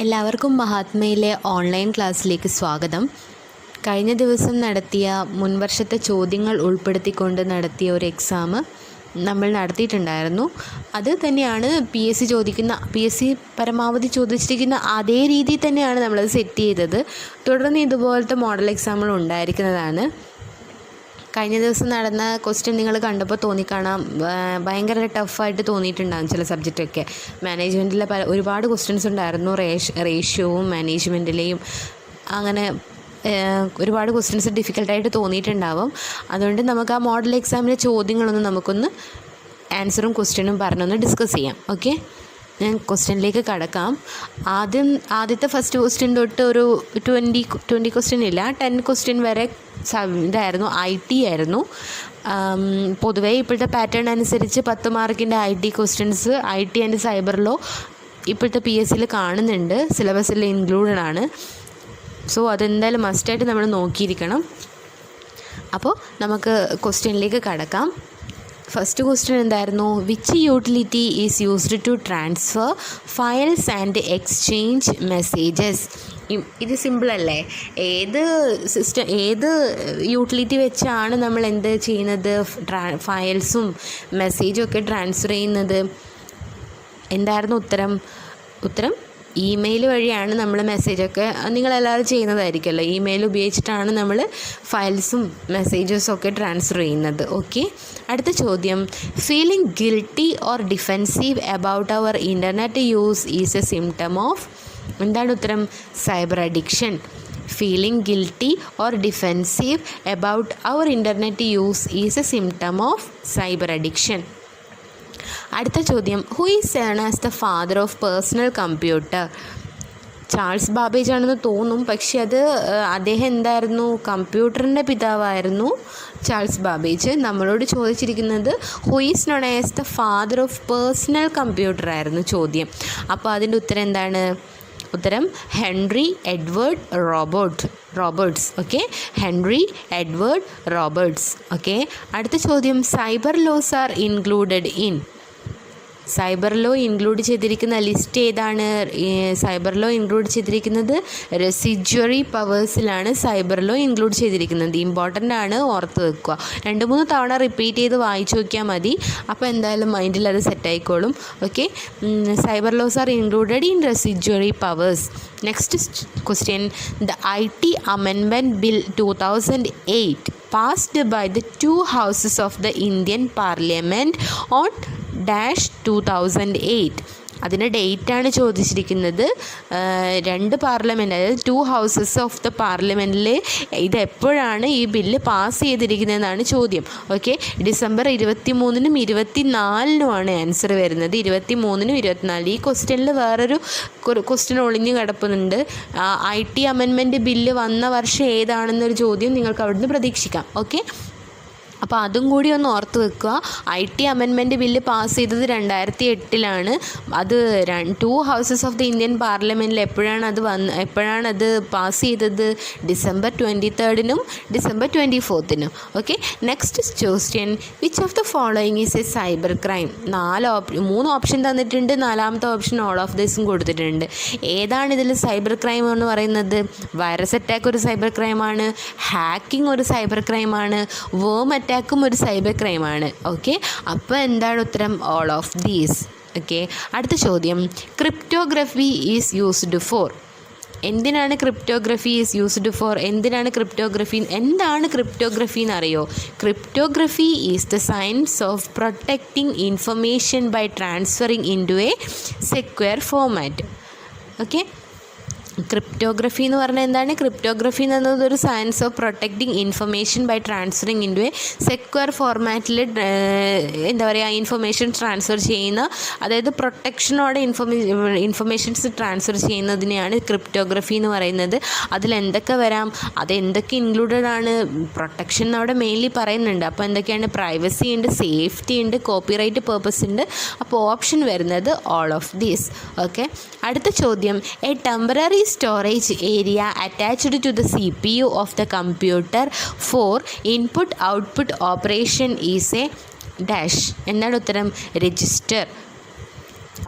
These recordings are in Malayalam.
എല്ലാവർക്കും മഹാത്മയിലെ ഓൺലൈൻ ക്ലാസ്സിലേക്ക് സ്വാഗതം. കഴിഞ്ഞ ദിവസം നടത്തിയ മുൻവർഷത്തെ ചോദ്യങ്ങൾ ഉൾപ്പെടുത്തിക്കൊണ്ട് നടത്തിയ ഒരു എക്സാം നമ്മൾ നടത്തിയിട്ടുണ്ടായിരുന്നു. അത് തന്നെയാണ് പി എസ് സി പരമാവധി ചോദിച്ചിരിക്കുന്ന അതേ രീതിയിൽ തന്നെയാണ് നമ്മളത് സെറ്റ് ചെയ്തത്. തുടർന്ന് ഇതുപോലത്തെ മോഡൽ എക്സാമുകൾ ഉണ്ടായിരിക്കുന്നതാണ്. കഴിഞ്ഞ ദിവസം നടന്ന ക്വസ്റ്റ്യൻ നിങ്ങൾ കണ്ടപ്പോൾ തോന്നിക്കാണാം, ഭയങ്കര ടഫായിട്ട് തോന്നിയിട്ടുണ്ടാകും ചില സബ്ജക്റ്റൊക്കെ. മാനേജ്മെൻറ്റിലെ ഒരുപാട് ക്വസ്റ്റ്യൻസ് ഉണ്ടായിരുന്നു, റേഷ്യോവും മാനേജ്മെൻറ്റിലെയും അങ്ങനെ ഒരുപാട് ക്വസ്റ്റ്യൻസ് ഡിഫിക്കൽട്ടായിട്ട് തോന്നിയിട്ടുണ്ടാവും. അതുകൊണ്ട് നമുക്ക് ആ മോഡൽ എക്സാമിലെ ചോദ്യങ്ങളൊന്ന് നമുക്കൊന്ന് ആൻസറും ക്വസ്റ്റ്യനും പറഞ്ഞൊന്ന് ഡിസ്കസ് ചെയ്യാം. ഓക്കെ, ഞാൻ ക്വസ്റ്റ്യനിലേക്ക് കടക്കാം. ആദ്യത്തെ ഫസ്റ്റ് ക്വസ്റ്റ്യൻ തൊട്ട് ഒരു 20 ക്വസ്റ്റ്യൻ ഇല്ല, 10 ക്വസ്റ്റ്യൻ വരെ ഇതായിരുന്നു, IT ആയിരുന്നു. പൊതുവേ ഇപ്പോഴത്തെ പാറ്റേൺ അനുസരിച്ച് 10 മാർക്കിൻ്റെ IT questions IT and cyber law ഇപ്പോഴത്തെ PSCയിൽ കാണുന്നുണ്ട്, സിലബസിൽ ഇൻക്ലൂഡഡ് ആണ്. സോ അതെന്തായാലും മസ്റ്റായിട്ട് നമ്മൾ നോക്കിയിരിക്കണം. അപ്പോൾ നമുക്ക് ക്വസ്റ്റ്യനിലേക്ക് കടക്കാം. ഫസ്റ്റ് ക്വസ്റ്റ്യൻ എന്തായിരുന്നു? Which utility is used to transfer files and exchange messages? ഇത് സിമ്പിളല്ലേ? ഏത് യൂട്ടിലിറ്റി വെച്ചാണ് നമ്മൾ എന്ത് ചെയ്യുന്നത്? ഫയൽസും മെസ്സേജും ഒക്കെ ട്രാൻസ്ഫർ ചെയ്യുന്നത്? എന്തായിരുന്നു ഉത്തരം ഇമെയിൽ വഴിയാണ് നമ്മൾ മെസ്സേജൊക്കെ നിങ്ങളെല്ലാവരും ചെയ്യുന്നതായിരിക്കുമല്ലോ. ഇമെയിൽ ഉപയോഗിച്ചിട്ടാണ് നമ്മൾ ഫയൽസും മെസ്സേജസും ഒക്കെ ട്രാൻസ്ഫർ ചെയ്യുന്നത്. ഓക്കെ, അടുത്ത ചോദ്യം. Feeling guilty or defensive about our internet use is a symptom of? എന്താണ് ഉത്തരം? Cyber addiction. Feeling guilty or defensive about our internet use is a symptom of cyber addiction. അടുത്ത ചോദ്യം. Who is sworn as the father of personal computer? Charles Babbage ആണെന്ന് തോന്നും, പക്ഷെ അദ്ദേഹം എന്തായിരുന്നു? കമ്പ്യൂട്ടറിൻ്റെ പിതാവായിരുന്നു ചാൾസ് ബാബേജ്. നമ്മളോട് ചോദിച്ചിരിക്കുന്നത് who is known as the father of personal computer ആയിരുന്നു ചോദ്യം. അപ്പോൾ അതിൻ്റെ ഉത്തരം എന്താണ്? ഉത്തരം Henry Edward Roberts. Okay, Henry Edward Roberts. Okay, അടുത്ത ചോദ്യം. Cyber laws are included in? Cyber law include ചെയ്തിരിക്കുന്ന ലിസ്റ്റ് ഏതാണ്? സൈബർ ലോ ഇൻക്ലൂഡ് ചെയ്തിരിക്കുന്നത് റെസിജ്വറി പവേഴ്സിലാണ് സൈബർ ലോ ഇൻക്ലൂഡ് ചെയ്തിരിക്കുന്നത്. ഇമ്പോർട്ടൻ്റ് ആണ്, ഓർത്ത് വെക്കുക. 2-3 തവണ റിപ്പീറ്റ് ചെയ്ത് വായിച്ചു നോക്കിയാൽ മതി, അപ്പോൾ എന്തായാലും മൈൻഡിൽ അത് സെറ്റായിക്കോളും. Okay, cyber laws are included in residuary powers. Next question. The IT Amendment Bill 2008 passed by the 2 houses of the Indian Parliament on -2008. അതിൻ്റെ ഡേറ്റാണ് ചോദിച്ചിരിക്കുന്നത്. 2 പാർലമെൻറ്റ്, അതായത് 2 ഹൗസസ് ഓഫ് ദ പാർലമെൻറ്റിൽ ഇതെപ്പോഴാണ് ഈ ബില്ല് പാസ് ചെയ്തിരിക്കുന്നതെന്നാണ് ചോദ്യം. ഓക്കെ, ഡിസംബർ 23-നും 24-നുമാണ് ആൻസർ വരുന്നത്. 23-നും 24. ഈ ക്വസ്റ്റ്യനിൽ വേറൊരു ക്വസ്റ്റ്യൻ ഒളിഞ്ഞു കിടപ്പുന്നുണ്ട്. IT അമെൻമെൻറ്റ് ബില്ല് വന്ന വർഷം ഏതാണെന്നൊരു ചോദ്യം നിങ്ങൾക്ക് അവിടുന്ന് പ്രതീക്ഷിക്കാം. ഓക്കെ, അപ്പോൾ അതും കൂടി ഒന്ന് ഓർത്ത് വെക്കുക. IT അമെൻമെൻറ്റ് ബില്ല് പാസ് ചെയ്തത് 2008-ലാണ്. അത് 2 ഹൗസസ് ഓഫ് ദി ഇന്ത്യൻ പാർലമെൻറ്റിൽ എപ്പോഴാണ് അത് പാസ് ചെയ്തത്? ഡിസംബർ 23-നും ഡിസംബർ 24-നും. Okay, next question. Which of the following is a cyber crime? 3 option തന്നിട്ടുണ്ട്, 4ാമത്തെ ഓപ്ഷൻ ഓൾ ഓഫ് ദിസും കൊടുത്തിട്ടുണ്ട്. ഏതാണ് ഇതിൽ സൈബർ ക്രൈം എന്ന് പറയുന്നത്? വൈറസ് അറ്റാക്ക് ഒരു സൈബർ ക്രൈമാണ്, ഹാക്കിംഗ് ഒരു സൈബർ ക്രൈമാണ്, വേം അറ്റാക്കും ഒരു സൈബർ ക്രൈമാണ്. ഓക്കെ, അപ്പോൾ എന്താണ് ഉത്തരം? All of these. ഓക്കെ, അടുത്ത ചോദ്യം. Cryptography is used for? എന്തിനാണ് ക്രിപ്റ്റോഗ്രഫി ഈസ് യൂസ്ഡ് ഫോർ? എന്താണ് ക്രിപ്റ്റോഗ്രഫി എന്നറിയോ? Cryptography is the science of protecting information by transferring into a secure format. Okay, cryptography എന്ന് പറഞ്ഞാൽ എന്താണ്? ക്രിപ്റ്റോഗ്രഫി എന്ന് പറയുന്നത് ഒരു science of protecting information by transferring into a secure ഫോർമാറ്റിൽ ഇൻഫർമേഷൻ ട്രാൻസ്ഫർ ചെയ്യുന്ന, അതായത് പ്രൊട്ടക്ഷനോടെ ഇൻഫർമേഷൻസ് ട്രാൻസ്ഫർ ചെയ്യുന്നതിനെയാണ് ക്രിപ്റ്റോഗ്രഫി എന്ന് പറയുന്നത്. അതിലെന്തൊക്കെ വരാം? അതെന്തൊക്കെ ഇൻക്ലൂഡഡ് ആണ്? പ്രൊട്ടക്ഷൻ അവിടെ മെയിൻലി പറയുന്നുണ്ട്. അപ്പോൾ എന്തൊക്കെയാണ്? പ്രൈവസി ഉണ്ട്, സേഫ്റ്റി ഉണ്ട്, കോപ്പിറൈറ്റ് പേർപ്പസ് ഉണ്ട്. അപ്പോൾ ഓപ്ഷൻ വരുന്നത് ഓൾ ഓഫ് ദീസ്. ഓക്കെ, അടുത്ത ചോദ്യം. A temporary storage area attached to the CPU of the computer for input-output operation is a dash. എന്താണ് ഉത്തരം? രജിസ്റ്റർ.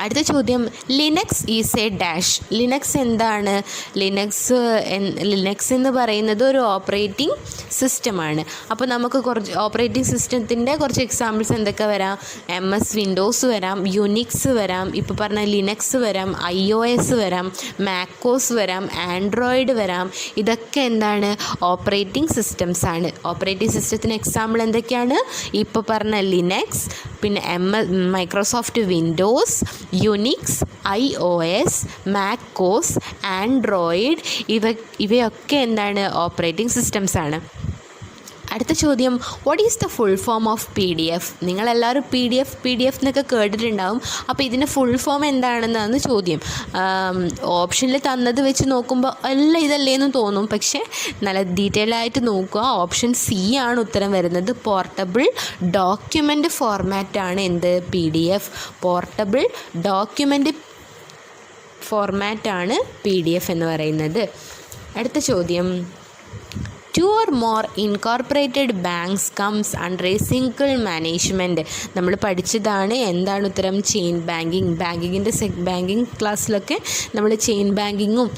അടുത്ത ചോദ്യം, Linux is A dash. Linux എന്താണ്? ലിനക്സ് എന്ന് പറയുന്നത് ഒരു ഓപ്പറേറ്റിംഗ് സിസ്റ്റമാണ്. അപ്പോൾ നമുക്ക് കുറച്ച് ഓപ്പറേറ്റിംഗ് സിസ്റ്റത്തിൻ്റെ കുറച്ച് എക്സാമ്പിൾസ് എന്തൊക്കെ വരാം? MS വിൻഡോസ് വരാം, യുനിക്സ് വരാം, ഇപ്പോൾ പറഞ്ഞ ലിനക്സ് വരാം, iOS വരാം, മാക്കോസ് വരാം, ആൻഡ്രോയിഡ് വരാം. ഇതൊക്കെ എന്താണ്? ഓപ്പറേറ്റിംഗ് സിസ്റ്റംസ് ആണ്. ഓപ്പറേറ്റിംഗ് സിസ്റ്റത്തിന് എക്സാമ്പിൾ എന്തൊക്കെയാണ്? ഇപ്പോൾ പറഞ്ഞ ലിനക്സ്, പിന്നെ Microsoft Windows, Unix, iOS, macOS, Android, ഇവയൊക്കെ എന്താണ്? ഓപ്പറേറ്റിംഗ് സിസ്റ്റംസ് ആണ്. അടുത്ത ചോദ്യം, what is the full form of PDF? നിങ്ങളെല്ലാവരും PDF എന്നൊക്കെ കേട്ടിട്ടുണ്ടാവും. അപ്പോൾ ഇതിൻ്റെ ഫുൾ ഫോം എന്താണെന്നാണ് ചോദ്യം. ഓപ്ഷനിൽ തന്നത് വെച്ച് നോക്കുമ്പോൾ എല്ലാം ഇതല്ലേന്ന് തോന്നും, പക്ഷേ നല്ല ഡീറ്റെയിൽ ആയിട്ട് നോക്കുക. ഓപ്ഷൻ C ആണ് ഉത്തരം വരുന്നത്. പോർട്ടബിൾ ഡോക്യുമെൻ്റ് ഫോർമാറ്റാണ് എന്ത്? PDF. പോർട്ടബിൾ ഡോക്യുമെൻ്റ് ഫോർമാറ്റാണ് PDF എന്ന് പറയുന്നത്. അടുത്ത ചോദ്യം, 2 or more incorporated banks comes under a single management. നമ്മൾ പഠിച്ചതാണ്. എന്താണ് ഉത്തരം? Chain banking. ബാങ്കിങ്ങിൻ്റെ ക്ലാസ്സിലൊക്കെ നമ്മൾ ചെയിൻ ബാങ്കിങ്ങും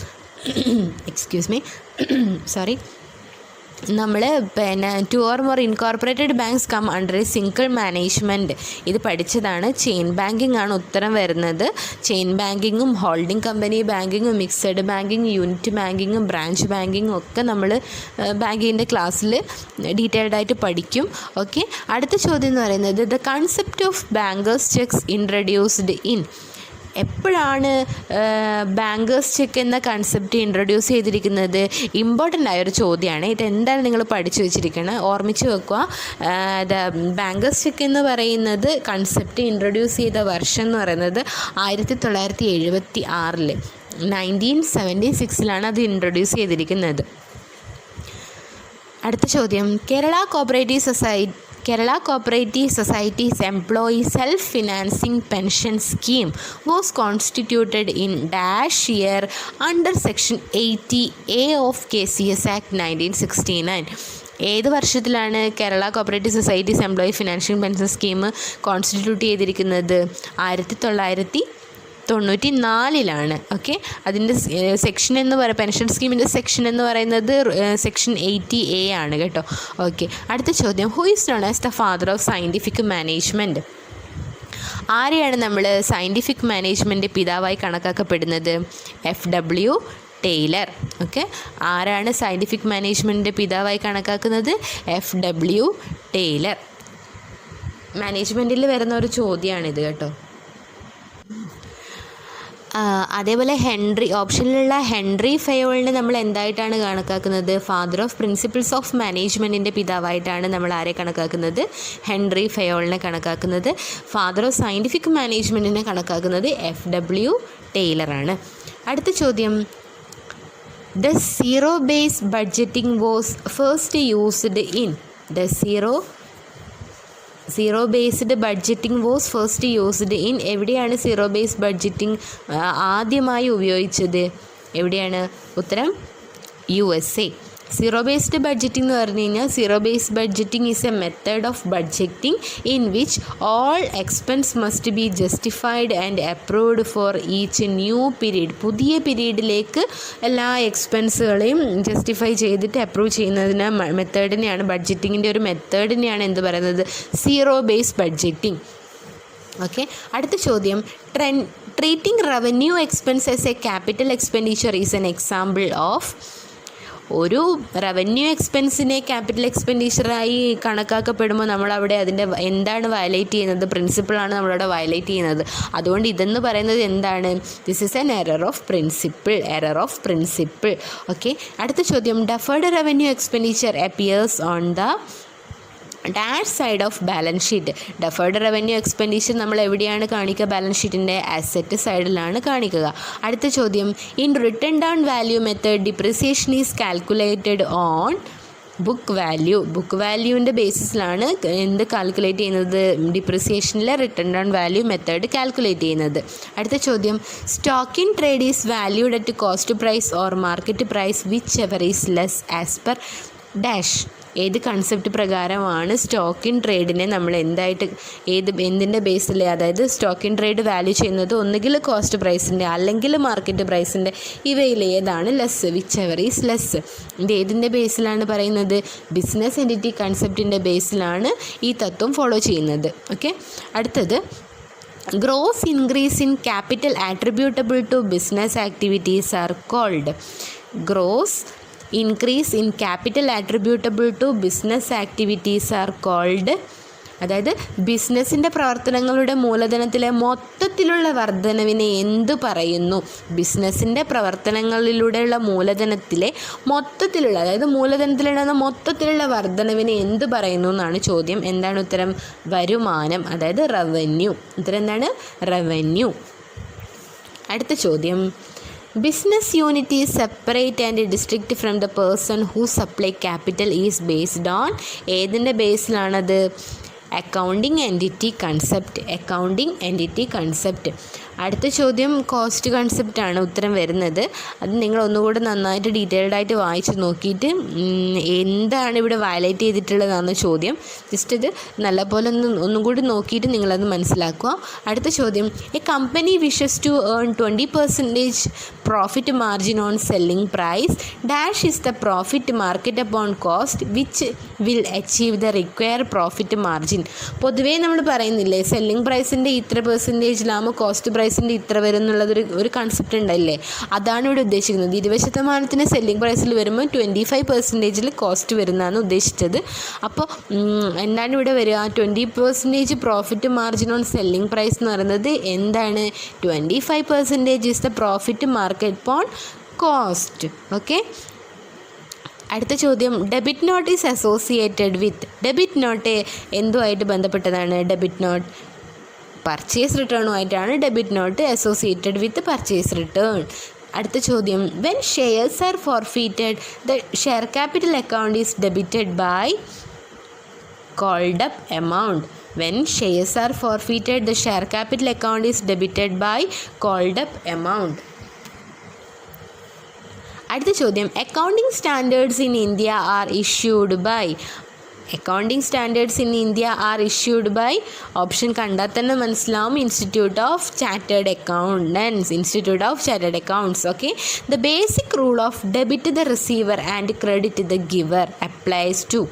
നമ്മൾ പിന്നെ 2 or more incorporated banks come under a single management ഇത് പഠിച്ചതാണ്. ചെയിൻ ബാങ്കിങ് ആണ് ഉത്തരം വരുന്നത്. ചെയിൻ ബാങ്കിങ്ങും ഹോൾഡിംഗ് കമ്പനി ബാങ്കിങ്ങും മിക്സഡ് ബാങ്കിങ്, യൂണിറ്റ് ബാങ്കിങ്ങും ബ്രാഞ്ച് ബാങ്കിങ്ങും ഒക്കെ നമ്മൾ ബാങ്കിങ്ങിൻ്റെ ക്ലാസ്സിൽ ഡീറ്റെയിൽഡായിട്ട് പഠിക്കും. ഓക്കെ. അടുത്ത ചോദ്യം എന്ന് പറയുന്നത്, the concept of bankers cheques introduced in. എപ്പോഴാണ് ബാങ്കേഴ്സ് ചെക്ക് എന്ന കൺസെപ്റ്റ് ഇൻട്രൊഡ്യൂസ് ചെയ്തിരിക്കുന്നത്? ഇമ്പോർട്ടൻ്റ് ആയൊരു ചോദ്യമാണ്. ഇതെന്താണ് നിങ്ങൾ പഠിച്ചു വെച്ചിരിക്കണം, ഓർമ്മിച്ച് വെക്കുക. ബാങ്കേഴ്സ് ചെക്ക് എന്ന് പറയുന്നത് കൺസെപ്റ്റ് ഇൻട്രൊഡ്യൂസ് ചെയ്ത വർഷം എന്ന് പറയുന്നത് 1976 1976 അത് ഇൻട്രൊഡ്യൂസ് ചെയ്തിരിക്കുന്നത്. അടുത്ത ചോദ്യം, Kerala cooperative societies employee self financing pension scheme was constituted in dash year under section 80A of KCS Act 1969. ഏത് വർഷത്തിലാണ് Kerala cooperative societies employee financial pension scheme constitute ചെയ്തിരിക്കുന്നത്? 1994. ഓക്കെ. അതിൻ്റെ സെക്ഷൻ എന്ന് പറയുന്നത്, പെൻഷൻ സ്കീമിൻ്റെ സെക്ഷൻ എന്ന് പറയുന്നത് സെക്ഷൻ 80A ആണ് കേട്ടോ. ഓക്കെ. അടുത്ത ചോദ്യം, who is known as the father of scientific management? ആരെയാണ് നമ്മൾ സയൻറ്റിഫിക് മാനേജ്മെൻറ്റ് പിതാവായി കണക്കാക്കപ്പെടുന്നത്? FW Taylor. ഓക്കെ. ആരാണ് സയൻറ്റിഫിക് മാനേജ്മെൻറ്റിൻ്റെ പിതാവായി കണക്കാക്കുന്നത്? FW Taylor. മാനേജ്മെൻറ്റിൽ വരുന്ന ഒരു ചോദ്യമാണിത് കേട്ടോ. അതേപോലെ ഓപ്ഷനിലുള്ള ഹെൻറി ഫയോളിനെ നമ്മൾ എന്തായിട്ടാണ് കണക്കാക്കുന്നത്? ഫാദർ ഓഫ് പ്രിൻസിപ്പിൾസ് ഓഫ് മാനേജ്മെൻറ്റിൻ്റെ പിതാവായിട്ടാണ് നമ്മൾ ആരെ കണക്കാക്കുന്നത്? ഹെൻറി ഫയോളിനെ കണക്കാക്കുന്നത്. ഫാദർ ഓഫ് സയൻറ്റിഫിക് മാനേജ്മെൻറ്റിനെ കണക്കാക്കുന്നത് FW ടൈലറാണ്. അടുത്ത ചോദ്യം, the zero base budgeting was first used in. Zero based budgeting was first used in. എവിടെയാണ് സീറോ ബേസ് ബഡ്ജറ്റിംഗ് ആദ്യമായി ഉപയോഗിച്ചത്? എവിടെയാണ്? ഉത്തരം USA. സീറോ ബേസ്ഡ് ബഡ്ജറ്റിംഗ് എന്ന് പറഞ്ഞു കഴിഞ്ഞാൽ, zero based budgeting is A method of budgeting in which all expense must be justified and approved for each new period. പുതിയ പീരീഡിലേക്ക് എല്ലാ എക്സ്പെൻസുകളെയും ജസ്റ്റിഫൈ ചെയ്തിട്ട് അപ്രൂവ് ചെയ്യുന്നതിന് മെത്തേഡിനെയാണ്, ബഡ്ജറ്റിങ്ങിൻ്റെ ഒരു മെത്തേഡിനെയാണ് എന്ത് പറയുന്നത്? Zero based budgeting. ഓക്കെ. അടുത്ത ചോദ്യം, treating revenue expense as A capital expenditure is N example of. ഒരു റവന്യൂ എക്സ്പെൻസിനെ ക്യാപിറ്റൽ എക്സ്പെൻഡിച്ചറായി കണക്കാക്കപ്പെടുമ്പോൾ നമ്മളവിടെ അതിൻ്റെ എന്താണ് വയലേറ്റ് ചെയ്യുന്നത്? പ്രിൻസിപ്പിളാണ് നമ്മളവിടെ വയലേറ്റ് ചെയ്യുന്നത്. അതുകൊണ്ട് ഇതെന്ന് പറയുന്നത് എന്താണ്? This is N error of principle. Okay. അടുത്ത ചോദ്യം, deferred revenue expenditure appears on the dash side of balance sheet. Deferred revenue expenditure നമ്മൾ എവിടെയാണ് കാണിക്കുക? ബാലൻസ് ഷീറ്റിൻ്റെ അസറ്റ് സൈഡിലാണ് കാണിക്കുക. അടുത്ത ചോദ്യം, in written down value method depreciation is calculated on book വാല്യൂവിൻ്റെ ബേസിസിലാണ് എന്ത് കാൽക്കുലേറ്റ് ചെയ്യുന്നത്? ഡിപ്രിസിയേഷനിലെ written down value method calculate ചെയ്യുന്നത്. അടുത്ത ചോദ്യം, stock in trade is valued at cost price or market price whichever is less as per dash. ഏത് കൺസെപ്റ്റ് പ്രകാരമാണ് സ്റ്റോക്ക് ഇൻ ട്രേഡിനെ നമ്മൾ എന്തിൻ്റെ ബേസിൽ, അതായത് സ്റ്റോക്ക് ഇൻ ട്രേഡ് വാല്യൂ ചെയ്യുന്നത് ഒന്നുകിൽ കോസ്റ്റ് പ്രൈസിൻ്റെ അല്ലെങ്കിൽ മാർക്കറ്റ് പ്രൈസിൻ്റെ, ഇവയിൽ ഏതാണ് less, which ever is less. ഇത് ഏതിൻ്റെ ബേസിലാണ് പറയുന്നത്? ബിസിനസ് എൻറ്റിറ്റി കൺസെപ്റ്റിൻ്റെ ബേസിലാണ് ഈ തത്വം ഫോളോ ചെയ്യുന്നത്. ഓക്കെ, അടുത്തത് gross increase in capital attributable to business activities are called. Gross increase in capital attributable to business activities are called. അതായത് ബിസിനസ്സിൻ്റെ പ്രവർത്തനങ്ങളുടെ മൂലധനത്തിലെ മൊത്തത്തിലുള്ള വർധനവിനെ എന്തു പറയുന്നു? ബിസിനസ്സിൻ്റെ പ്രവർത്തനങ്ങളിലൂടെയുള്ള മൂലധനത്തിലെ മൊത്തത്തിലുള്ള, അതായത് മൂലധനത്തിലുണ്ടാകുന്ന മൊത്തത്തിലുള്ള വർധനവിനെ എന്ത് പറയുന്നു എന്നാണ് ചോദ്യം. എന്താണ് ഉത്തരം? വരുമാനം, അതായത് റവന്യൂ. ഉത്തരം എന്താണ്? റവന്യൂ. അടുത്ത ചോദ്യം, business unit is separate and district from the person who supply capital is based on. ഏതിൻ്റെ ബേസിലാണത്? Accounting entity concept. Accounting entity concept. അടുത്ത ചോദ്യം കോസ്റ്റ് കൺസെപ്റ്റാണ് ഉത്തരം വരുന്നത്. അത് നിങ്ങൾ ഒന്നുകൂടെ നന്നായിട്ട് ഡീറ്റെയിൽഡായിട്ട് വായിച്ച് നോക്കിയിട്ട് എന്താണ് ഇവിടെ വയലേറ്റ് ചെയ്തിട്ടുള്ളതെന്നാണ് ചോദ്യം. ജസ്റ്റ് ഇത് നല്ലപോലെ ഒന്നും കൂടി നോക്കിയിട്ട് നിങ്ങളത് മനസ്സിലാക്കുക. അടുത്ത ചോദ്യം, a company wishes to earn 20% profit margin on selling price dash is the profit market upon cost which will achieve the require profit margin. പൊതുവേ നമ്മൾ പറയുന്നില്ലേ, സെല്ലിംഗ് പ്രൈസിൻ്റെ ഇത്ര പെർസെൻറ്റേജിലാകുമ്പോൾ കോസ്റ്റ് പ്രൈസിൻ്റെ ഇത്ര വരും എന്നുള്ളതൊരു കൺസെപ്റ്റ് ഉണ്ടല്ലേ, അതാണ് ഇവിടെ ഉദ്ദേശിക്കുന്നത്. 20% സെല്ലിംഗ് പ്രൈസിൽ വരുമ്പോൾ 25% കോസ്റ്റ് വരുന്നതാണ് ഉദ്ദേശിച്ചത്. അപ്പോൾ എന്താണ് ഇവിടെ വരിക? 20% profit margin on selling price എന്ന് പറയുന്നത് എന്താണ്? 25% is the profit market on cost. Okay, അടുത്ത ചോദ്യം, debit note is associated with. Debit note എന്തുമായിട്ട് ബന്ധപ്പെട്ടതാണ്? ഡെബിറ്റ് നോട്ട് പർച്ചേസ് റിട്ടേണുമായിട്ടാണ് debit note associated with purchase return. അടുത്ത ചോദ്യം, when shares are forfeited the share capital account is debited by called up amount. When shares are forfeited, the share capital account is debited by called up amount. അടുത്ത ചോദ്യം, accounting standards in India are issued by. Accounting standards in India are issued by, option കണ്ടാൽ തന്നെ മനസ്സിലാവും, institute of chartered accountants. Institute of chartered accounts. Okay, the basic rule of debit the receiver and credit the giver applies to.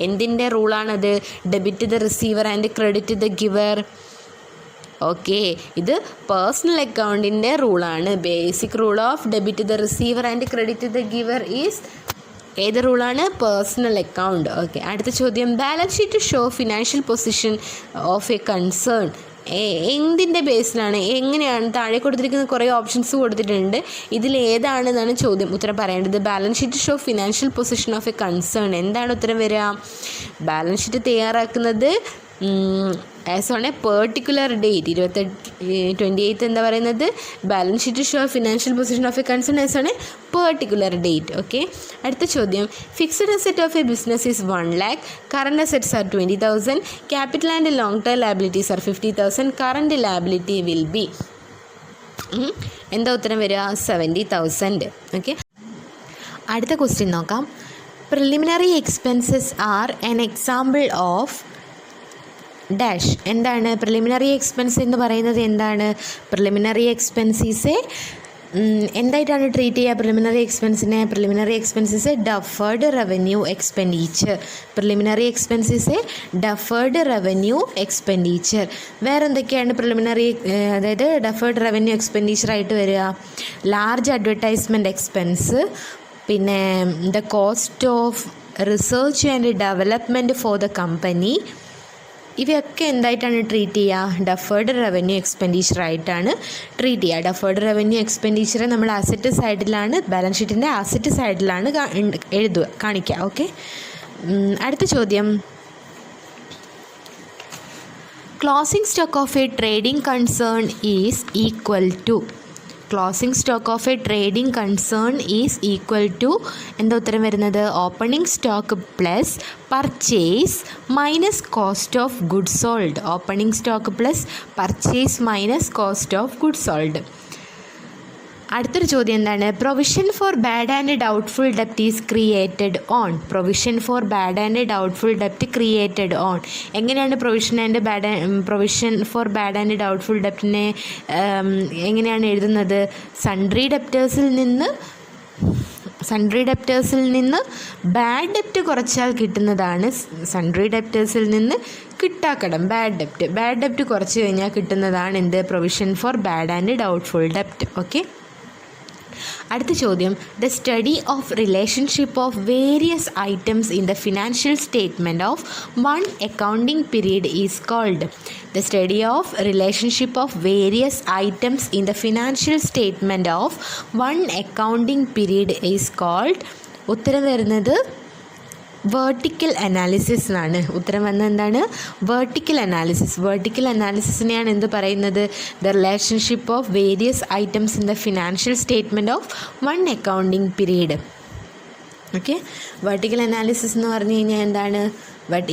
എന്തിൻ്റെ റൂളാണത്? Debit the receiver and credit the giver. Okay, ഇത് പേഴ്സണൽ അക്കൗണ്ടിൻ്റെ റൂളാണ്. Basic rule of debit the receiver and credit the giver is ഏത് റൂളാണ്? Personal account. ഓക്കെ, അടുത്ത ചോദ്യം, balance sheet show financial position of a concern. എന്തിൻ്റെ ബേസിലാണ്? എങ്ങനെയാണ്? താഴെ കൊടുത്തിരിക്കുന്ന കുറേ ഓപ്ഷൻസ് കൊടുത്തിട്ടുണ്ട്. ഇതിൽ ഏതാണെന്നാണ് ചോദ്യം. ഉത്തരം പറയേണ്ടത്. Balance sheet show financial position of a concern. എന്താണ് ഉത്തരം വരിക? ബാലൻസ് ഷീറ്റ് തയ്യാറാക്കുന്നത് as on a particular date. 28 എന്താ പറയുന്നത്? Balance sheet show financial position of a concern as on a particular date. Okay, അടുത്ത ചോദ്യം, fixed asset of a business is 1 lakh, current assets are 20,000, capital and long term liabilities are 50,000, current liability will be. എന്താ ഉത്തരം വരിക? 70,000. ഓക്കെ, അടുത്ത ക്വസ്റ്റ്യൻ നോക്കാം. Preliminary expenses are an example of dash. എന്താണ് പ്രിലിമിനറി എക്സ്പെൻസ് എന്ന് പറയുന്നത്? എന്താണ് പ്രിലിമിനറി എക്സ്പെൻസീസ്? എന്തായിട്ടാണ് ട്രീറ്റ് ചെയ്യുക പ്രിലിമിനറി എക്സ്പെൻസിനെ? Preliminary expenses deferred revenue expenditure. Preliminary expenses deferred revenue expenditure. വേറെ എന്തൊക്കെയാണ് പ്രിലിമിനറി, അതായത് ഡഫേർഡ് റവന്യൂ എക്സ്പെൻഡിച്ചറായിട്ട് വരിക? ലാർജ് അഡ്വർടൈസ്മെൻറ്റ് എക്സ്പെൻസ്, പിന്നെ the cost of research and development for the company. ഇവയൊക്കെ എന്തായിട്ടാണ് ട്രീറ്റ് ചെയ്യുക? ഡഫേർഡ് റവന്യൂ എക്സ്പെൻഡിച്ചറായിട്ടാണ് ട്രീറ്റ് ചെയ്യുക. ഡഫേർഡ് റവന്യൂ എക്സ്പെൻഡിച്ചർ നമ്മൾ അസറ്റ് സൈഡിലാണ്, ബാലൻസ് ഷീറ്റിൻ്റെ അസറ്റ് സൈഡിലാണ് കാണിക്കുക. ഓക്കെ, അടുത്ത ചോദ്യം, closing stock of a trading concern is equal to. Closing stock of a trading concern is equal to എന്താ ഉത്തരം വരുന്നത്? Opening stock plus purchase minus cost of goods sold. Opening stock plus purchase minus cost of goods sold. അടുത്തൊരു ചോദ്യം എന്താണ്? Provision for bad and doubtful ഡെപ്റ്റ് is created on. Provision for bad and doubtful ഡെപ്റ്റ് ക്രിയേറ്റഡ് ഓൺ. എങ്ങനെയാണ് provision for bad and doubtful ഡെപ്റ്റിനെ എങ്ങനെയാണ് എഴുതുന്നത്? സൺട്രി ഡെപ്റ്റേഴ്സിൽ നിന്ന് ബാഡ് ഡെപ്റ്റ് കുറച്ചാൽ കിട്ടുന്നതാണ് സൺട്രി ഡെപ്റ്റേഴ്സിൽ നിന്ന് കിട്ടാക്കടം. ബാഡ് ഡെപ്റ്റ് കുറച്ച് കഴിഞ്ഞാൽ കിട്ടുന്നതാണ് എന്ത്? Provision for bad and doubtful ഡെപ്റ്റ്. ഓക്കെ. അടുത്ത ചോദ്യം, the study of relationship of various items in the financial statement of one accounting period is called. The study of relationship of various items in the financial statement of one accounting period is called. ഉത്തരം വരുന്നത് വേർട്ടിക്കൽ അനാലിസിസ് എന്നാണ്. ഉത്തരം വന്നത് എന്താണ്? Vertical analysis. വേർട്ടിക്കൽ അനാലിസിസിനെയാണ് എന്ത് പറയുന്നത്? The relationship of various items in the financial statement of one accounting period. Okay. Vertical analysis എന്ന് പറഞ്ഞു കഴിഞ്ഞാൽ എന്താണ്?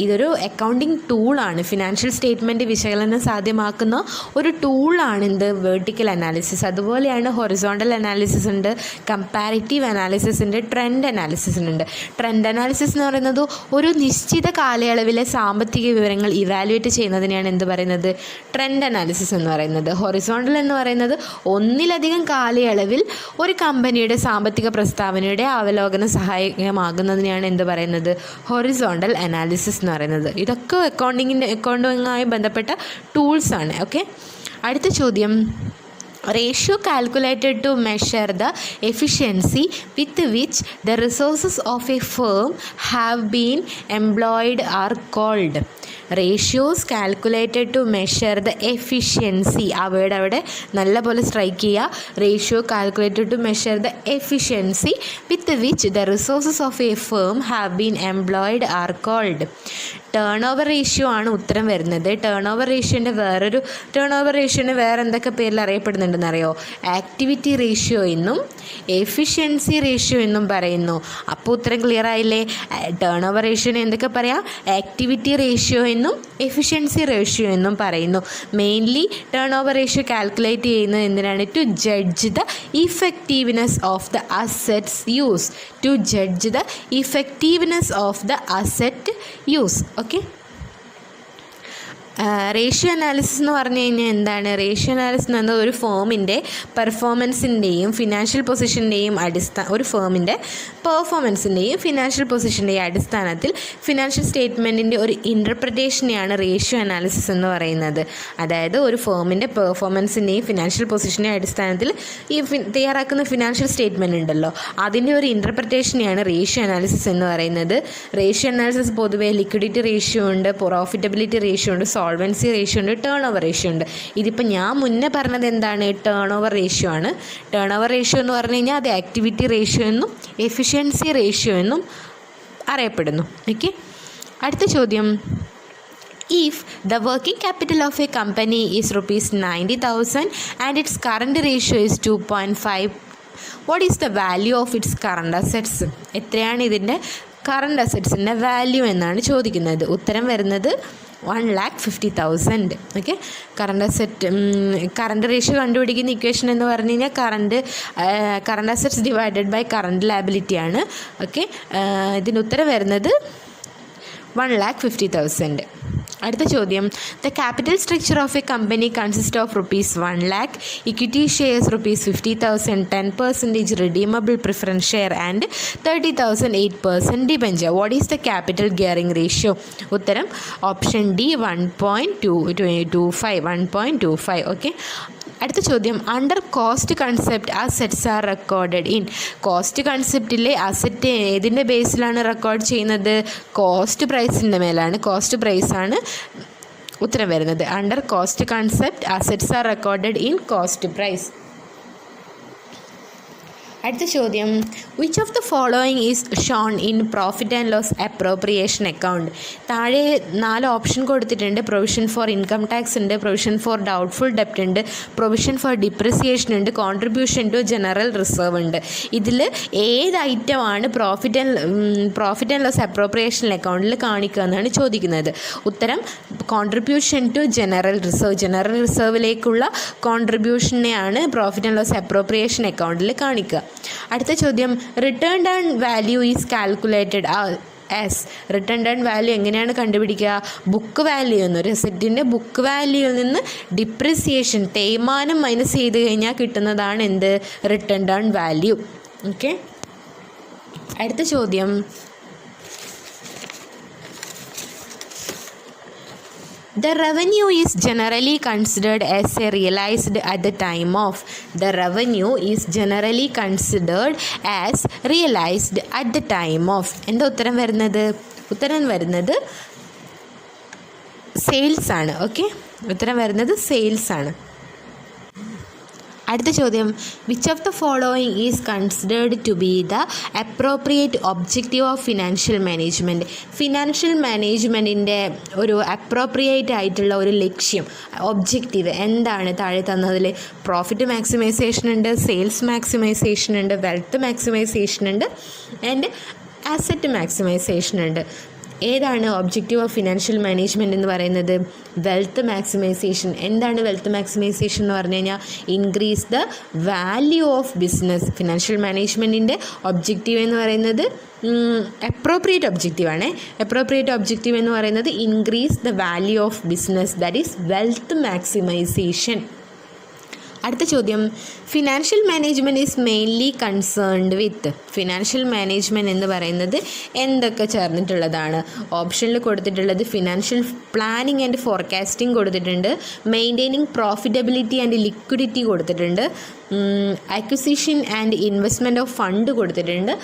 ഇതൊരു അക്കൗണ്ടിങ് ടൂളാണ്. ഫിനാൻഷ്യൽ സ്റ്റേറ്റ്മെൻറ്റ് വിശകലനം സാധ്യമാക്കുന്ന ഒരു ടൂളാണ് എന്ത്? Vertical analysis. അതുപോലെയാണ് ഹൊറിസോണ്ടൽ അനാലിസിസ് ഉണ്ട്, കമ്പാരിറ്റീവ് അനാലിസിസ് ഉണ്ട്, ട്രെൻഡ് അനാലിസിസ് ഉണ്ട്. ട്രെൻഡ് അനാലിസിസ് എന്ന് പറയുന്നത് ഒരു നിശ്ചിത കാലയളവിലെ സാമ്പത്തിക വിവരങ്ങൾ ഇവാലുവേറ്റ് ചെയ്യുന്നതിനെയാണ് എന്ത് പറയുന്നത്? ട്രെൻഡ് അനാലിസിസ് എന്ന് പറയുന്നത്. ഹൊറിസോണ്ടൽ എന്ന് പറയുന്നത് ഒന്നിലധികം കാലയളവിൽ ഒരു കമ്പനിയുടെ സാമ്പത്തിക പ്രസ്താവനയുടെ അവലോകനം സഹായകമാകുന്നതിനെയാണ് എന്ത് പറയുന്നത്? ഹൊറിസോണ്ടൽ അനാലിസിസ് എന്ന് പറയുന്നത്. ഇതൊക്കെ അക്കൗണ്ടിങ്ങുമായി ബന്ധപ്പെട്ട ടൂൾസാണ്. ഓക്കെ. അടുത്ത ചോദ്യം, ratio calculated to measure the efficiency with which the resources of a firm have been employed are called. Ratios calculated to measure the efficiency. ആ വേർഡ് അവിടെ നല്ലപോലെ സ്ട്രൈക്ക് ചെയ്യുക. Ratio calculated to measure the efficiency with which the resources of a firm have been employed are called. Turnover ratio ആണ് ഉത്തരം വരുന്നത്. ടേൺ ഓവർ റേഷ്യോന് വേറെ എന്തൊക്കെ പേരിൽ അറിയപ്പെടുന്നുണ്ടെന്ന് അറിയോ? ആക്ടിവിറ്റി റേഷ്യോ എന്നും എഫിഷ്യൻസി റേഷ്യോ എന്നും പറയുന്നു. അപ്പോൾ ഉത്തരം ക്ലിയർ ആയില്ലേ? ടേൺ ഓവർ റേഷ്യോനെ എന്തൊക്കെ പറയാം? ആക്ടിവിറ്റി റേഷ്യോ എന്നും എഫിഷ്യൻസി റേഷ്യോ എന്നും പറയുന്നു. Mainly turnover ratio calculate ചെയ്യുന്നത് എന്തിനാണ്? To judge the effectiveness of the assets use. To judge the effectiveness of the asset use. Okay. Ratio analysis എന്ന് പറഞ്ഞു കഴിഞ്ഞാൽ എന്താണ്? റേഷ്യോ അനാലിസിസ് എന്ന് പറഞ്ഞാൽ ഒരു ഫേമിൻ്റെ പെർഫോമൻസിൻ്റെയും ഫിനാൻഷ്യൽ പൊസിഷൻ്റെയും ഒരു ഫേമിൻ്റെ പെർഫോമൻസിൻ്റെയും ഫിനാൻഷ്യൽ പൊസിഷൻ്റെയും അടിസ്ഥാനത്തിൽ ഫിനാൻഷ്യൽ സ്റ്റേറ്റ്മെൻറ്റിൻ്റെ ഒരു ഇൻ്റർപ്രിറ്റേഷനെയാണ് റേഷ്യോ അനാലിസിസ് എന്ന് പറയുന്നത്. അതായത് ഒരു ഫേമിൻ്റെ പെർഫോമൻസിൻ്റെയും ഫിനാൻഷ്യൽ പൊസിഷൻ്റെയും അടിസ്ഥാനത്തിൽ ഈ തയ്യാറാക്കുന്ന ഫിനാൻഷ്യൽ സ്റ്റേറ്റ്മെൻറ്റ് ഉണ്ടല്ലോ, അതിൻ്റെ ഒരു ഇൻ്റർപ്രിറ്റേഷനെയാണ് റേഷ്യോ അനാലിസിസ് എന്ന് പറയുന്നത്. റേഷ്യോ അനാലിസിസ് പൊതുവേ ലിക്വിഡിറ്റി റേഷ്യോ ഉണ്ട്, പ്രോഫിറ്റബിലിറ്റി റേഷ്യോ ഉണ്ട്, സോൾവൻസി റേഷ്യോ ഉണ്ട്, ടേൺ ഓവർ റേഷ്യോ ഉണ്ട്. ഇതിപ്പോൾ ഞാൻ മുന്നേ പറഞ്ഞത് എന്താണ്? ടേൺ ഓവർ റേഷ്യോ ആണ്. ടേൺ ഓവർ റേഷ്യോ എന്ന് പറഞ്ഞു കഴിഞ്ഞാൽ അത് ആക്ടിവിറ്റി റേഷ്യോ എന്നും എഫിഷ്യൻസി റേഷ്യോ എന്നും അറിയപ്പെടുന്നു. ഓക്കെ. അടുത്ത ചോദ്യം, if the working capital of a company is rupees 90,000 and its current ratio is 2.5, what is the value of its current assets? എത്രയാണ് ഇതിൻ്റെ കറണ്ട് അസറ്റ്സിൻ്റെ വാല്യൂ എന്നാണ് ചോദിക്കുന്നത്. ഉത്തരം വരുന്നത് 1,50,000. ഓക്കെ. കറണ്ട് റേഷ്യോ കണ്ടുപിടിക്കുന്ന ഇക്വേഷൻ എന്ന് പറഞ്ഞു കഴിഞ്ഞാൽ current assets divided by current liability ആണ്. ഓക്കെ. ഇതിന് ഉത്തരം വരുന്നത് 1,50,000. അടുത്ത ചോദ്യം, the capital structure of a company consist of ₹1,00,000, equity shares ₹50,000, 10% redeemable preference share and 30,000 8% debenture. What is the capital gearing ratio? ഉത്തരം ഓപ്ഷൻ ഡി 1.25. ഓക്കെ. അടുത്ത ചോദ്യം, under cost concept assets are recorded in. Cost കൺസെപ്റ്റിലെ അസെറ്റ് ഏതിൻ്റെ ബേസിലാണ് റെക്കോർഡ് ചെയ്യുന്നത്? കോസ്റ്റ് പ്രൈസിൻ്റെ മേലാണ്. കോസ്റ്റ് പ്രൈസാണ് ഉത്തരം വരുന്നത്. Under cost concept assets are recorded in cost price. അടുത്ത ചോദ്യം, which of the following is shown in profit and loss appropriation account? താഴെ 4 ഓപ്ഷൻ കൊടുത്തിട്ടുണ്ട്. പ്രൊവിഷൻ ഫോർ ഇൻകം ടാക്സ് ഉണ്ട്, പ്രൊവിഷൻ ഫോർ ഡൗട്ട്ഫുൾ ഡെപ്റ്റ് ഉണ്ട്, പ്രൊവിഷൻ ഫോർ ഡിപ്രിസിയേഷൻ ഉണ്ട്, കോൺട്രിബ്യൂഷൻ ടു ജനറൽ റിസർവ് ഉണ്ട്. ഇതിൽ ഏത് ഐറ്റമാണ് പ്രോഫിറ്റ് ആൻഡ് ലോസ് അപ്രോപ്രിയേഷൻ അക്കൗണ്ടിൽ കാണിക്കുക എന്നാണ് ചോദിക്കുന്നത്. ഉത്തരം കോൺട്രിബ്യൂഷൻ ടു ജനറൽ റിസർവിലേക്കുള്ള കോൺട്രിബ്യൂഷനെയാണ് പ്രോഫിറ്റ് ആൻഡ് ലോസ് അപ്രോപ്രിയേഷൻ അക്കൗണ്ടിൽ കാണിക്കുക. അടുത്ത ചോദ്യം, return down value is calculated as. Return down value എങ്ങനെയാണ് കണ്ടുപിടിക്കുക? ബുക്ക് വാല്യൂ എന്നൊരു അസറ്റിൻ്റെ ബുക്ക് വാല്യൂവിൽ നിന്ന് ഡിപ്രിസിയേഷൻ തേയ്മാനം മൈനസ് ചെയ്ത് കഴിഞ്ഞാൽ കിട്ടുന്നതാണ് എന്ത്? Return down value. ഓക്കെ. അടുത്ത ചോദ്യം, The revenue is generally considered as a realized at the time of. The revenue is generally considered as realized at the time of. എന്താ ഉത്തരം വരുന്നത്? ഉത്തരം വരുന്നത് സെയിൽസ് ആണ്. ഓക്കെ, ഉത്തരം വരുന്നത് സെയിൽസ് ആണ്. അടുത്ത ചോദ്യം, which of the following is considered to be the appropriate objective of financial management? Financial മാനേജ്മെൻറ്റിൻ്റെ ഒരു അപ്രോപ്രിയേറ്റ് ആയിട്ടുള്ള ഒരു ലക്ഷ്യം, ഒബ്ജക്റ്റീവ് എന്താണ്? താഴെ തന്നതിൽ പ്രോഫിറ്റ് മാക്സിമൈസേഷൻ ഉണ്ട്, സെയിൽസ് മാക്സിമൈസേഷൻ ഉണ്ട്, വെൽത്ത് മാക്സിമൈസേഷൻ ഉണ്ട്, ആൻഡ് അസറ്റ് മാക്സിമൈസേഷൻ ഉണ്ട്. ഏതാണ് ഒബ്ജക്റ്റീവ് ഓഫ് ഫിനാൻഷ്യൽ മാനേജ്മെൻറ്റ് എന്ന് പറയുന്നത്? Wealth maximisation. എന്താണ് വെൽത്ത് മാക്സിമൈസേഷൻ എന്ന് പറഞ്ഞു കഴിഞ്ഞാൽ? Increase the value of business. Financial മാനേജ്മെൻറ്റിൻ്റെ ഒബ്ജക്റ്റീവ് എന്ന് പറയുന്നത് അപ്രോപ്രിയേറ്റ് ഒബ്ജക്റ്റീവാണ്. അപ്രോപ്രിയേറ്റ് ഒബ്ജക്റ്റീവ് എന്ന് പറയുന്നത് increase the value of business, that is wealth maximisation. അടുത്ത ചോദ്യം, financial management is mainly concerned with. Financial management എന്ന് പറയുന്നത് എന്തൊക്കെ ചേർന്നിട്ടുള്ളതാണ്? ഓപ്ഷനിൽ കൊടുത്തിട്ടുള്ളത് ഫിനാൻഷ്യൽ പ്ലാനിങ് ആൻഡ് ഫോർകാസ്റ്റിംഗ് കൊടുത്തിട്ടുണ്ട്, മെയിൻറ്റെയിനിങ് പ്രോഫിറ്റബിലിറ്റി ആൻഡ് ലിക്വിഡിറ്റി കൊടുത്തിട്ടുണ്ട്, acquisition and investment of fund കൊടുത്തിട്ടുണ്ട്,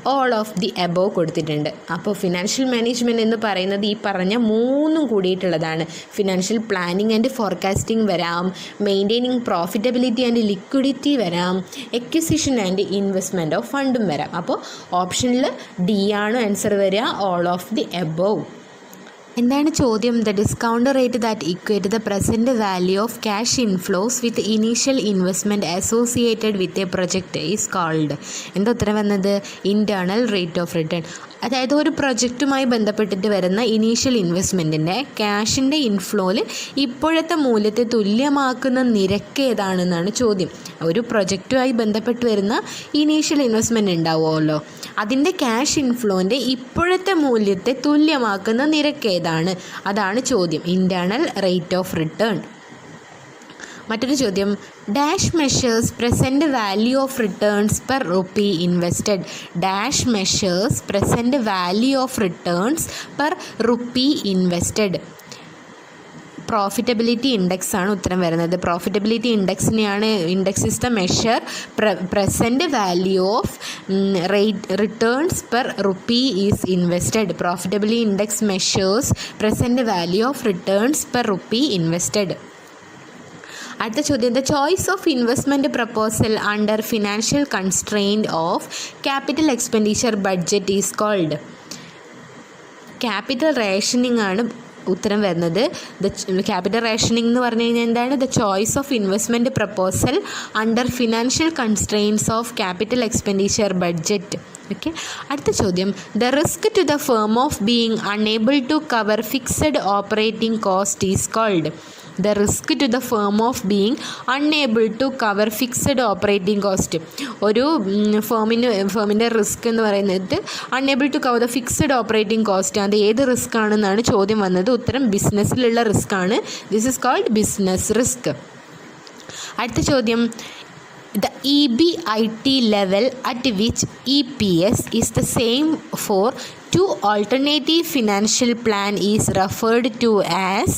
ഓൾ ഓഫ് ദി എബോവ് കൊടുത്തിട്ടുണ്ട്. അപ്പോൾ ഫിനാൻഷ്യൽ മാനേജ്മെൻറ്റ് എന്ന് പറയുന്നത് ഈ പറഞ്ഞ 3 കൂടിയിട്ടുള്ളതാണ്. ഫിനാൻഷ്യൽ പ്ലാനിങ് ആൻഡ് ഫോർകാസ്റ്റിംഗ് വരാം, മെയിൻറ്റെയിനിങ് പ്രോഫിറ്റബിലിറ്റി ആൻഡ് ലിക്വിഡിറ്റി വരാം, എക്വിസിഷൻ ആൻഡ് ഇൻവെസ്റ്റ്മെൻറ്റ് ഓഫ് ഫണ്ടും വരാം. അപ്പോൾ ഓപ്ഷനിൽ ഡി ആണ് ആൻസർ വരിക, ഓൾ ഓഫ് ദി എബോവ്. എന്താണ് ചോദ്യം? The discount rate that equate the present value of cash inflows with initial investment associated with a project is called. എന്താ ഉത്തരം വന്നത്? Internal rate of return. അതായത് ഒരു പ്രൊജക്റ്റുമായി ബന്ധപ്പെട്ടിട്ട് വരുന്ന ഇനീഷ്യൽ ഇൻവെസ്റ്റ്മെൻറ്റിൻ്റെ ക്യാഷിൻ്റെ ഇൻഫ്ലോയിൽ ഇപ്പോഴത്തെ മൂല്യത്തെ തുല്യമാക്കുന്ന നിരക്ക് ഏതാണെന്നാണ് ചോദ്യം. ഒരു പ്രൊജക്റ്റുമായി ബന്ധപ്പെട്ട് വരുന്ന ഇനീഷ്യൽ ഇൻവെസ്റ്റ്മെൻറ്റ് ഉണ്ടാവുമല്ലോ, അതിൻ്റെ ക്യാഷ് ഇൻഫ്ലോൻ്റെ ഇപ്പോഴത്തെ മൂല്യത്തെ തുല്യമാക്കുന്ന നിരക്ക് ഏതാണ്? അതാണ് ചോദ്യം, ഇൻറ്റേർണൽ റേറ്റ് ഓഫ് റിട്ടേൺ. മറ്റൊരു ചോദ്യം, dash measures present value of returns per rupee invested. Dash measures present value of returns per rupee invested. Profitability index ആണ് ഉത്തരം വരുന്നത്. പ്രോഫിറ്റബിലിറ്റി ഇൻഡെക്സിനെയാണ്, index is the measure present value of returns per rupee is invested. Profitability index measures present value of returns per rupee invested. അടുത്ത ചോദ്യം, the choice of investment proposal under financial constraint of capital expenditure budget is called. Capital rationing ആണ് ഉത്തരം വരുന്നത്. ക്യാപിറ്റൽ റേഷനിങ് എന്ന് പറഞ്ഞു കഴിഞ്ഞാൽ എന്താണ്? The choice of investment proposal under financial constraints of capital expenditure budget. Okay. അടുത്ത ചോദ്യം, the risk to the firm of being unable to cover fixed operating cost is called. The risk to the firm of being unable to cover fixed operating cost. ഒരു ഫേമിൻ്റെ റിസ്ക് എന്ന് പറയുന്നത് unable to cover the fixed operating cost. അത് ഏത് റിസ്ക് ആണെന്നാണ് ചോദ്യം വന്നത്. ഉത്തരം ബിസിനസ്സിലുള്ള റിസ്ക് ആണ്. This is called business risk. അടുത്ത ചോദ്യം, the EBIT level at which EPS is the same for two alternative financial plan is referred to as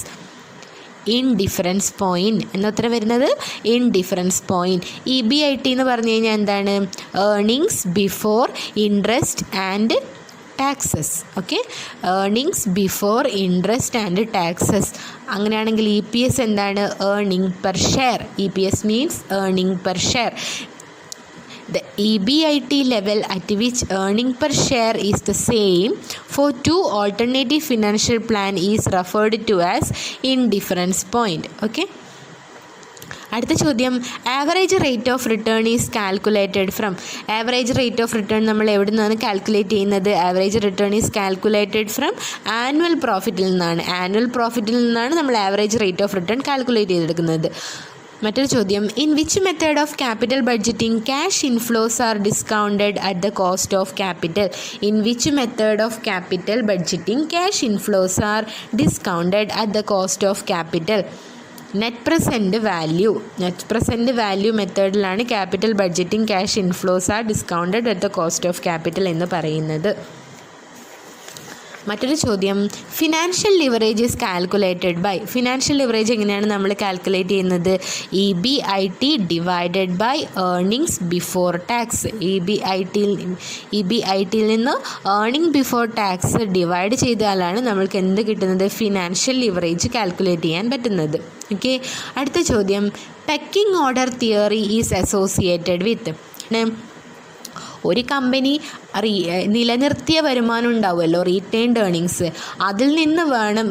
indifference point. എന്ന ഉത്തരം വരുന്നത് ഇൻഡിഫറൻസ് പോയിൻറ്റ്. EBIT എന്ന് പറഞ്ഞു കഴിഞ്ഞാൽ എന്താണ്? Earnings before interest and taxes. Okay, earnings before interest and taxes. അങ്ങനെയാണെങ്കിൽ EPS എന്താണ്? Earning per share. EPS means earning per share. The EBIT level at which earning per share is the same for two alternative financial plan is referred to as indifference point. Okay. അടുത്ത ചോദ്യം, average rate of return is calculated from. Average rate of return നമ്മൾ എവിടെ നിന്നാണ് കാൽക്കുലേറ്റ് ചെയ്യുന്നത്? Average return is calculated from annual പ്രോഫിറ്റിൽ നിന്നാണ്. ആനുവൽ പ്രോഫിറ്റിൽ നിന്നാണ് നമ്മൾ average rate of return calculate ചെയ്തെടുക്കുന്നത്. മറ്റൊരു ചോദ്യം, in which method of capital budgeting cash inflows are discounted at the cost of capital? In which method of capital budgeting cash inflows are discounted at the cost of capital? Net present value മെത്തേഡിലാണ് capital budgeting cash inflows are discounted at the cost of capital എന്ന് പറയുന്നത്. മറ്റൊരു ചോദ്യം, financial leverage is calculated by. Financial leverage എങ്ങനെയാണ് നമ്മൾ കാൽക്കുലേറ്റ് ചെയ്യുന്നത്? EBIT divided by earnings before tax. EBITയിൽ നിന്ന് ഏർണിംഗ് ബിഫോർ ടാക്സ് ഡിവൈഡ് ചെയ്താലാണ് നമ്മൾക്ക് എന്ത് കിട്ടുന്നത്? ഫിനാൻഷ്യൽ ലിവറേജ് കാൽക്കുലേറ്റ് ചെയ്യാൻ പറ്റുന്നത്. ഓക്കെ. അടുത്ത ചോദ്യം, pecking order theory is associated വിത്ത്. ഒരു കമ്പനി നിലനിർത്തിയ വരുമാനം ഉണ്ടാവുമല്ലോ, റീറ്റെയിൻഡ് ഏർണിങ്സ്, അതിൽ നിന്ന് വേണം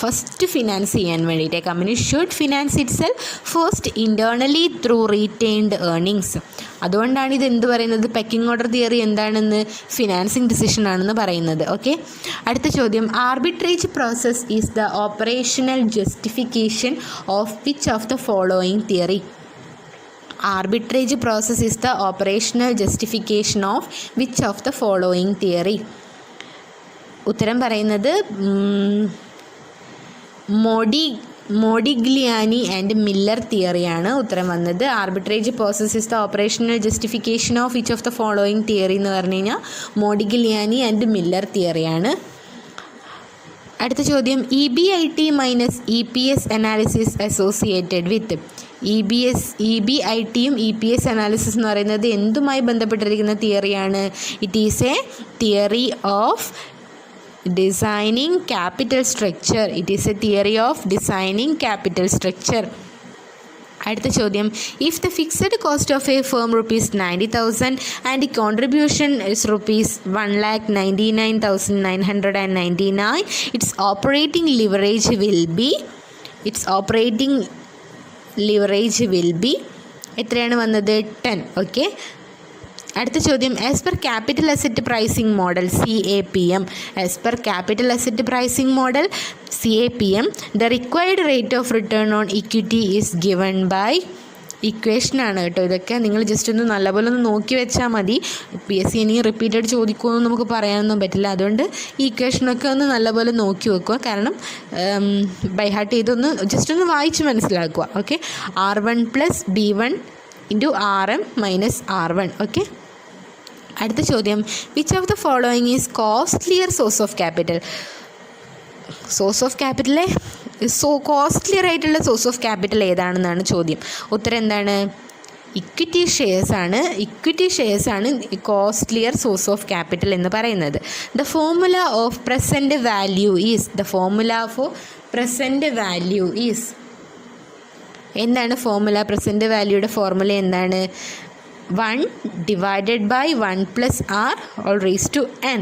ഫസ്റ്റ് ഫിനാൻസ് ചെയ്യാൻ വേണ്ടിയിട്ട്. Company should finance it self first internally through retained earnings. അതുകൊണ്ടാണ് ഇത് എന്ത് പറയുന്നത്? പെക്കിംഗ് ഓർഡർ തിയറി എന്താണെന്ന്? ഫിനാൻസിങ് ഡിസിഷൻ ആണെന്ന് പറയുന്നത്. ഓക്കെ. അടുത്ത ചോദ്യം, arbitrage process is the operational justification of which of the following theory? Arbitrage process is the operational justification of which of the following theory? ഉത്തരം പറയുന്നത് മോഡിഗ്ലിയാനി ആൻഡ് മില്ലർ തിയറിയാണ് ഉത്തരം വന്നത്. Arbitrage process is the operational justification of which of the following theory എന്ന് പറഞ്ഞു കഴിഞ്ഞാൽ മോഡിഗ്ലിയാനി ആൻഡ് മില്ലർ തിയറിയാണ്. അടുത്ത ചോദ്യം, EBIT minus EPS analysis associated with. EBITയും EPS അനാലിസിസ് എന്ന് പറയുന്നത് എന്തുമായി ബന്ധപ്പെട്ടിരിക്കുന്ന തിയറിയാണ്? It is a theory of designing capital structure. അടുത്ത ചോദ്യം, if the fixed cost of a firm ₹90,000 and the contribution is ₹1,99,999, its operating leverage will be എത്രയാണ് വന്നത്? 10. ഓക്കെ. അടുത്ത ചോദ്യം, as per capital asset pricing model CAPM, the required rate of return on equity is given by. ഇക്വേഷനാണ് കേട്ടോ ഇതൊക്കെ. നിങ്ങൾ ജസ്റ്റ് ഒന്ന് നല്ലപോലെ ഒന്ന് നോക്കി വെച്ചാൽ മതി. PSC ഇനി റിപ്പീറ്റഡ് ചോദിക്കുമെന്ന് നമുക്ക് പറയാനൊന്നും പറ്റില്ല. അതുകൊണ്ട് ഈ ഇക്വേഷനൊക്കെ ഒന്ന് നല്ലപോലെ നോക്കി വെക്കുക. കാരണം ബൈ ഹാർട്ട് ചെയ്തൊന്ന് ജസ്റ്റ് ഒന്ന് വായിച്ച് മനസ്സിലാക്കുക. Okay. R1 + B1 × RM - R1. Okay. അടുത്ത ചോദ്യം, which of the following is costlier source of capital? Costlier ആയിട്ടുള്ള സോഴ്സ് ഓഫ് ക്യാപിറ്റൽ ഏതാണെന്നാണ് ചോദ്യം. ഉത്തരം എന്താണ്? ഇക്വിറ്റി ഷെയർസ് ആണ് കോസ്റ്റ്ലിയർ സോഴ്സ് ഓഫ് ക്യാപിറ്റൽ എന്ന് പറയുന്നത്. The formula of present value is എന്താണ് ഫോർമുല? പ്രസൻറ്റ് വാല്യൂയുടെ ഫോർമുല എന്താണ്? 1 / 1 + R all raised to n.